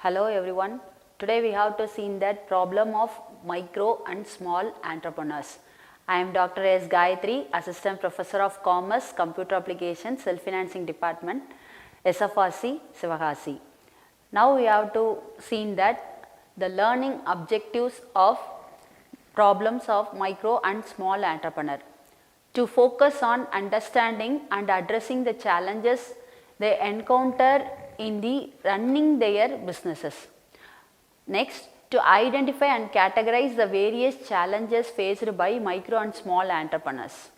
Hello everyone. Today we have to see that problem of micro and small entrepreneurs. I am Dr.S.Gayathri, Assistant Professor of Commerce, Computer Applications, Self-Financing Department, SFRC, Sivagasi. Now we have to see that the learning objectives of problems of micro and small entrepreneur. To focus on understanding and addressing the challenges they encounter in the running their businesses. Next, to identify and categorize the various challenges faced by micro and small entrepreneurs.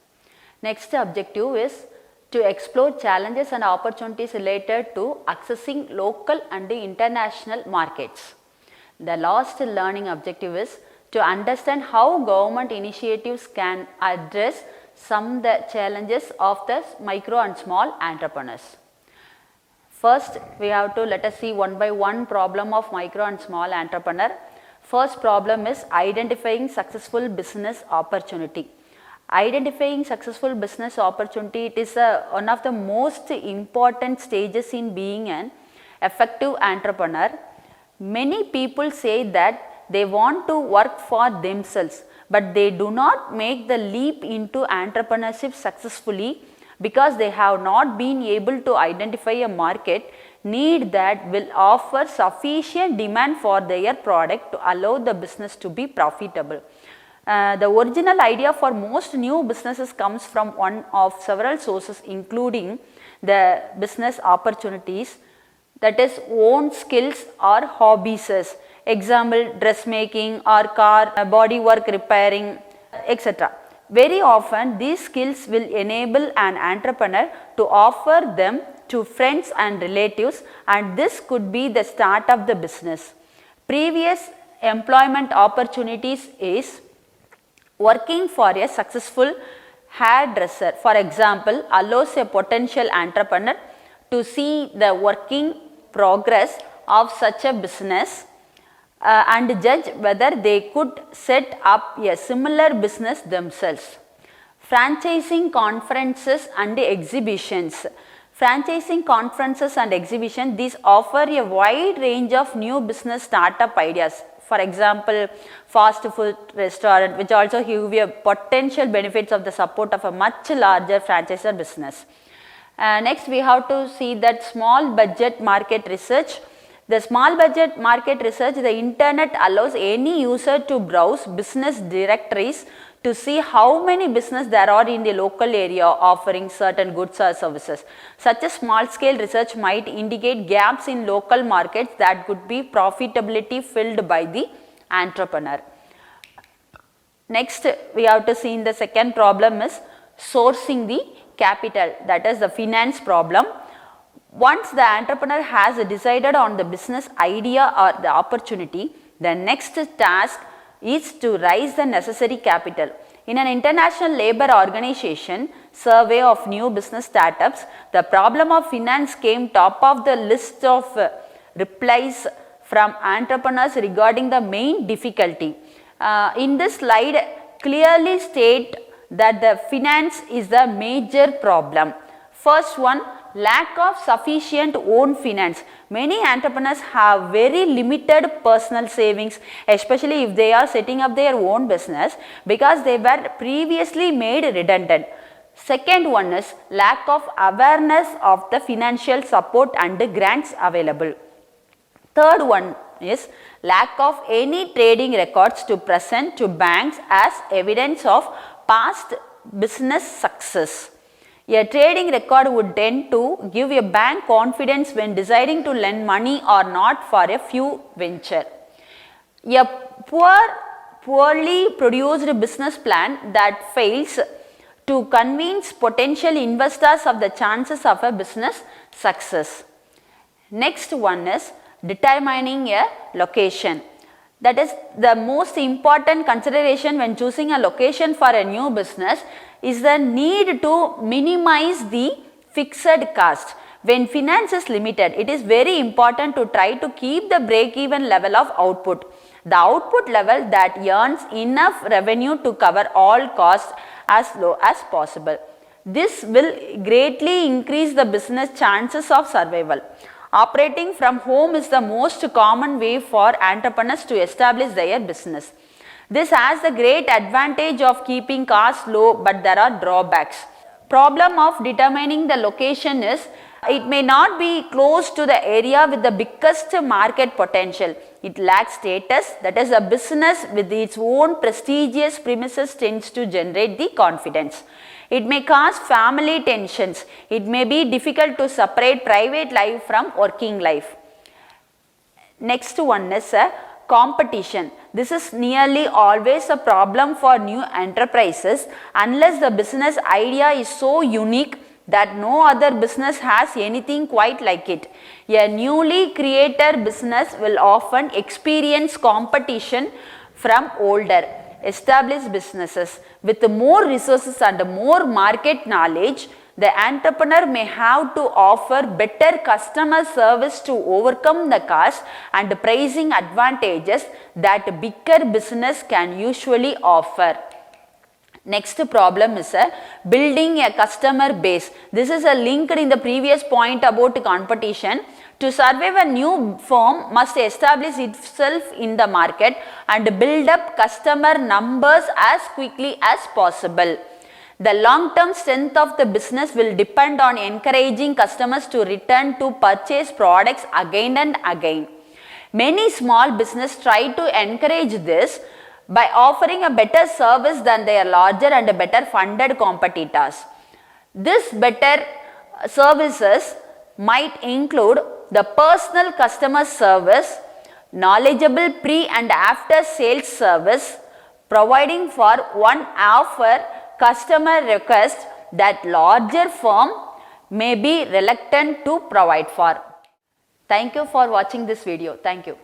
Next objective is to explore challenges and opportunities related to accessing local and international markets. The last learning objective is to understand how government initiatives can address some of the challenges of the micro and small entrepreneurs. First, we have to let us see one by one problem of micro and small entrepreneur. First problem is identifying successful business opportunity. Identifying successful business opportunity, it is one of the most important stages in being an effective entrepreneur. Many people say that they want to work for themselves, but they do not make the leap into entrepreneurship successfully because they have not been able to identify a market need that will offer sufficient demand for their product to allow the business to be profitable. The original idea for most new businesses comes from one of several sources, including the business opportunities, that is own skills or hobbies. Example, dressmaking or car body work repairing, etc. Very often these skills will enable an entrepreneur to offer them to friends and relatives, and this could be the start of the business. Previous employment opportunities is working for a successful hairdresser, for example, allows a potential entrepreneur to see the working progress of such a business and judge whether they could set up a similar business themselves. Franchising conferences and exhibitions. Franchising conferences and exhibitions, these offer a wide range of new business startup ideas. For example, fast food restaurant, which also give you potential benefits of the support of a much larger franchisor business. Next, we have to see that small budget market research. The small budget market research, the internet allows any user to browse business directories to see how many business there are in the local area offering certain goods or services. Such a small scale research might indicate gaps in local markets that could be profitability filled by the entrepreneur. Next, we have to see in the second problem is sourcing the capital, that is the finance problem. Once the entrepreneur has decided on the business idea or the opportunity, the next task is to raise the necessary capital. In an international labor organization survey of new business startups, the problem of finance came top of the list of replies from entrepreneurs regarding the main difficulty. In this slide, clearly state that the finance is the major problem. First one, lack of sufficient own finance. Many entrepreneurs have very limited personal savings, especially if they are setting up their own business because they were previously made redundant. Second one is lack of awareness of the financial support and grants available. Third one is lack of any trading records to present to banks as evidence of past business success. A trading record would tend to give a bank confidence when deciding to lend money or not for a few venture. A poorly produced business plan that fails to convince potential investors of the chances of a business success. Next one is determining a location. That is the most important consideration when choosing a location for a new business is the need to minimize the fixed cost. When finance is limited, it is very important to try to keep the break-even level of output. The output level that earns enough revenue to cover all costs as low as possible. This will greatly increase the business chances of survival. Operating from home is the most common way for entrepreneurs to establish their business. This has the great advantage of keeping costs low, but there are drawbacks. Problem of determining the location is it may not be close to the area with the biggest market potential. It lacks status, that is, a business with its own prestigious premises tends to generate the confidence. It may cause family tensions. It may be difficult to separate private life from working life. Next one is competition. This is nearly always a problem for new enterprises unless the business idea is so unique that no other business has anything quite like it. A newly created business will often experience competition from older, established businesses. With more resources and more market knowledge, the entrepreneur may have to offer better customer service to overcome the cost and pricing advantages that bigger business can usually offer. Next problem is building a customer base. This is a linked in the previous point about competition. To survive, a new firm must establish itself in the market and build up customer numbers as quickly as possible. The long-term strength of the business will depend on encouraging customers to return to purchase products again and again. Many small businesses try to encourage this by offering a better service than their larger and better funded competitors. This better services might include the personal customer service, knowledgeable pre and after sales service, providing for one offer customer request that larger firm may be reluctant to provide for. Thank you for watching this video. Thank you.